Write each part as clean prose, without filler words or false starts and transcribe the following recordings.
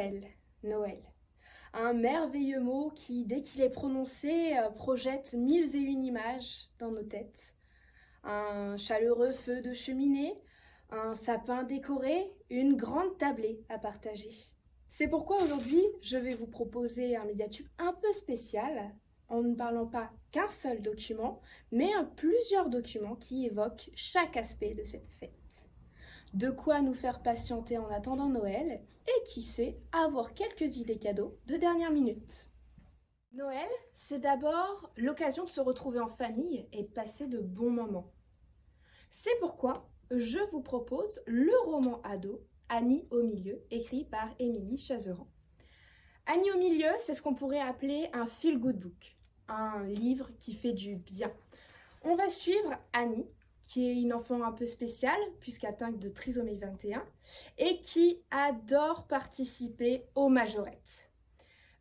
Noël, Noël. Un merveilleux mot qui, dès qu'il est prononcé, projette mille et une images dans nos têtes. Un chaleureux feu de cheminée, un sapin décoré, une grande tablée à partager. C'est pourquoi aujourd'hui, je vais vous proposer un médiatube un peu spécial, en ne parlant pas qu'un seul document, mais plusieurs documents qui évoquent chaque aspect de cette fête. De quoi nous faire patienter en attendant Noël et qui sait, avoir quelques idées cadeaux de dernière minute. Noël, c'est d'abord l'occasion de se retrouver en famille et de passer de bons moments. C'est pourquoi je vous propose le roman ado Annie au milieu, écrit par Émilie Chazeran. Annie au milieu, c'est ce qu'on pourrait appeler un feel-good book, un livre qui fait du bien. On va suivre Annie, qui est une enfant un peu spéciale, puisqu'atteinte de trisomie 21, et qui adore participer aux majorettes.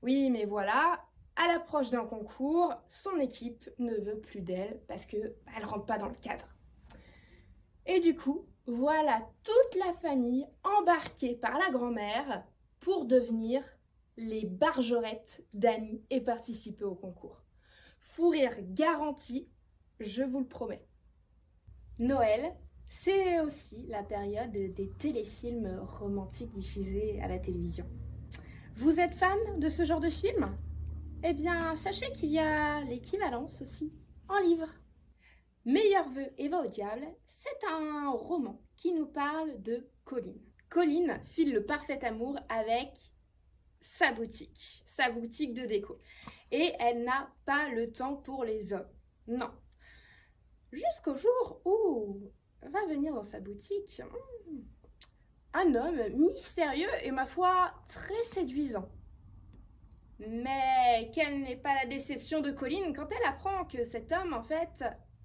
Oui, mais voilà, à l'approche d'un concours, son équipe ne veut plus d'elle parce qu'elle ne rentre pas dans le cadre. Et du coup, voilà toute la famille embarquée par la grand-mère pour devenir les bargerettes d'Annie et participer au concours. Fou rire garanti, je vous le promets. Noël, c'est aussi la période des téléfilms romantiques diffusés à la télévision. Vous êtes fan de ce genre de film? Eh bien, sachez qu'il y a l'équivalence aussi en livre. Meilleurs vœux et va au diable, c'est un roman qui nous parle de Colline. Colline file le parfait amour avec sa boutique de déco. Et elle n'a pas le temps pour les hommes. Non. Jusqu'au jour où va venir dans sa boutique un homme mystérieux et ma foi très séduisant. Mais quelle n'est pas la déception de Colline quand elle apprend que cet homme en fait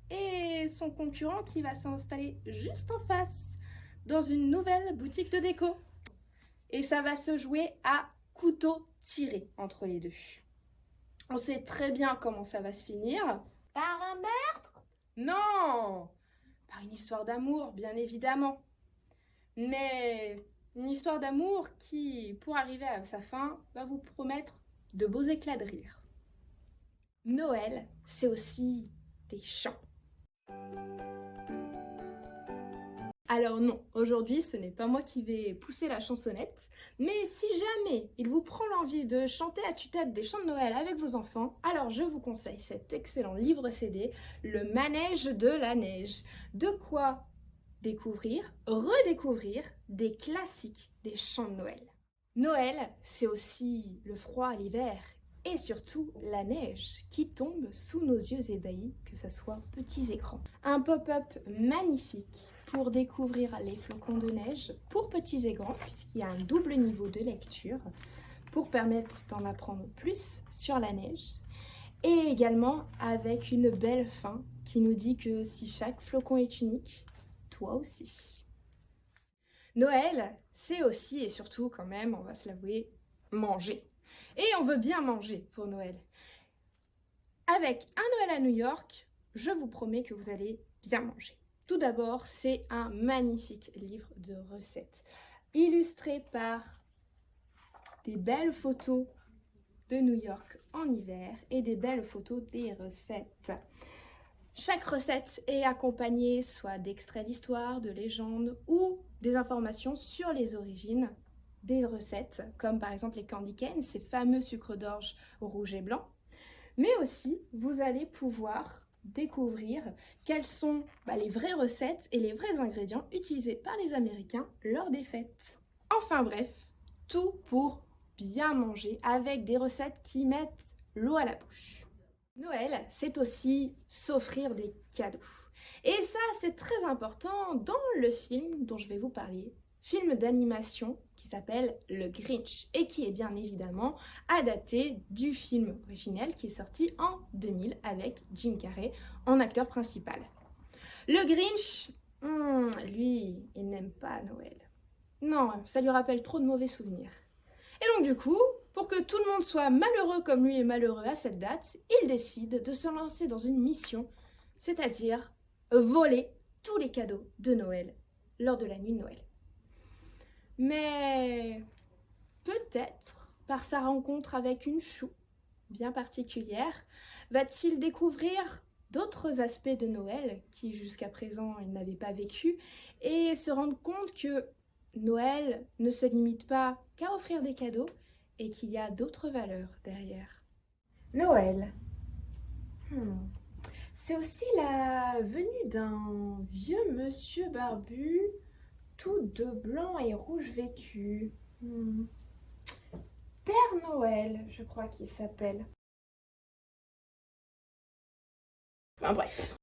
est son concurrent qui va s'installer juste en face dans une nouvelle boutique de déco. Et ça va se jouer à couteau tiré entre les deux. On sait très bien comment ça va se finir. Par un meurtre? Non! Par une histoire d'amour, bien évidemment. Mais une histoire d'amour qui, pour arriver à sa fin, va vous promettre de beaux éclats de rire. Noël, c'est aussi des chants. Alors non, aujourd'hui ce n'est pas moi qui vais pousser la chansonnette, mais si jamais il vous prend l'envie de chanter à tue-tête des chants de Noël avec vos enfants, alors je vous conseille cet excellent livre CD, Le Manège de la Neige. De quoi découvrir, redécouvrir des classiques des chants de Noël. Noël, c'est aussi le froid, l'hiver et surtout la neige qui tombe sous nos yeux ébahis, que ce soit petits et grands. Un pop-up magnifique pour découvrir les flocons de neige pour petits et grands, puisqu'il y a un double niveau de lecture pour permettre d'en apprendre plus sur la neige. Et également avec une belle fin qui nous dit que si chaque flocon est unique, toi aussi. Noël, c'est aussi et surtout quand même, on va se l'avouer, manger. Et on veut bien manger pour Noël. Avec un Noël à New York, je vous promets que vous allez bien manger. Tout d'abord, c'est un magnifique livre de recettes, illustré par des belles photos de New York en hiver et des belles photos des recettes. Chaque recette est accompagnée soit d'extraits d'histoire, de légendes ou des informations sur les origines des recettes, comme par exemple les candy canes, ces fameux sucres d'orge rouge et blanc. Mais aussi, vous allez pouvoir découvrir quelles sont les vraies recettes et les vrais ingrédients utilisés par les Américains lors des fêtes. Enfin bref, tout pour bien manger avec des recettes qui mettent l'eau à la bouche. Noël, c'est aussi s'offrir des cadeaux. Et ça, c'est très important dans le film dont je vais vous parler, film d'animation qui s'appelle Le Grinch et qui est bien évidemment adapté du film originel qui est sorti en 2000 avec Jim Carrey en acteur principal. Le Grinch, lui, il n'aime pas Noël. Non, ça lui rappelle trop de mauvais souvenirs. Et donc du coup, pour que tout le monde soit malheureux comme lui est malheureux à cette date, il décide de se lancer dans une mission, c'est-à-dire voler tous les cadeaux de Noël lors de la nuit de Noël. Mais peut-être peut-être, par sa rencontre avec une chou bien particulière, va-t-il découvrir d'autres aspects de Noël qui jusqu'à présent il n'avait pas vécu et se rendre compte que Noël ne se limite pas qu'à offrir des cadeaux et qu'il y a d'autres valeurs derrière. Noël. C'est aussi la venue d'un vieux monsieur barbu, tout de blanc et rouge vêtu. Père Noël, je crois qu'il s'appelle. Enfin bref.